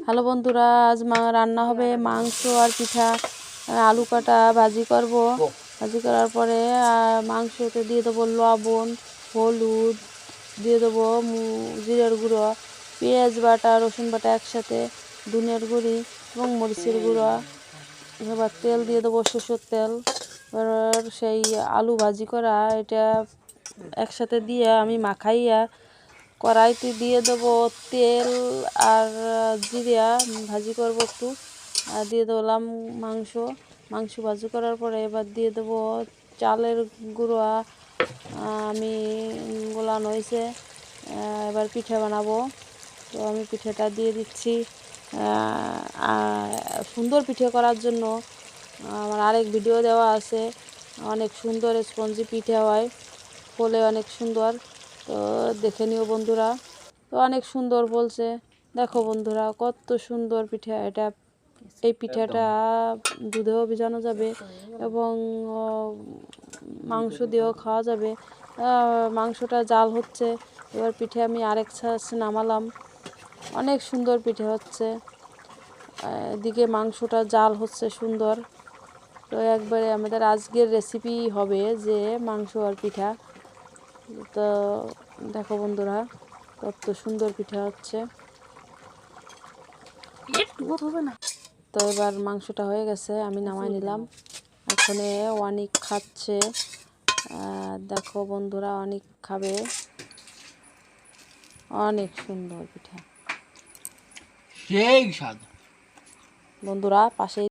Hello বন্ধুরা, আজ রান্না হবে মাংস আর পিঠা। আলু কাটা ভাজি করব। ভাজি করার পরে মাংসতে দিয়ে দেবো লবণ, হলুদ, দিয়ে দেবো জিরের গুঁড়ো, পেঁয়াজ বাটা, রসুন বাটা একসাথে, ধনিয়ার গুঁড়ি এবং মরিচের গুঁড়ো। এবার তেল দিয়ে দেবো, সরষের তেল। এবার সেই আলু ভাজি করা এটা একসাথে দিয়ে আমি মাখাইয়া কড়াইতে দিয়ে দেবো তেল আর জিরা ভাজি করব একটু। আর দিয়ে দিলাম মাংস ভাজি করার পরে এবার দিয়ে দেবো চালের গুঁড়ো। আমি গোলান হয়েছে, এবার পিঠে বানাবো। তো আমি পিঠেটা দিয়ে দিচ্ছি। সুন্দর পিঠে করার জন্য আমার আরেক ভিডিও দেওয়া আছে, অনেক সুন্দর স্পঞ্জি পিঠে হয়, ফলে অনেক সুন্দর। তো দেখে নিও বন্ধুরা। তো অনেক সুন্দর বলছে, দেখো বন্ধুরা কত সুন্দর পিঠা এটা। এই পিঠাটা দুধেও ভিজানো যাবে এবং মাংস দিয়েও খাওয়া যাবে। মাংসটা জাল হচ্ছে, এবার পিঠে আমি আরেক ছাঁচ নামালাম। অনেক সুন্দর পিঠে হচ্ছে, এদিকে মাংসটা জাল হচ্ছে সুন্দর। তো একবারে আমাদের আজকের রেসিপি হবে যে মাংস আর পিঠা। তো দেখো বন্ধুরা কত সুন্দর পিঠা হচ্ছে। তো এবার মাংসটা হয়ে গেছে, আমি নামাই নিলাম। এখন অনেক খাচ্ছে, দেখো বন্ধুরা অনেক খাবে। অনেক সুন্দর পিঠা সেই স্বাদ বন্ধুরা, পাশে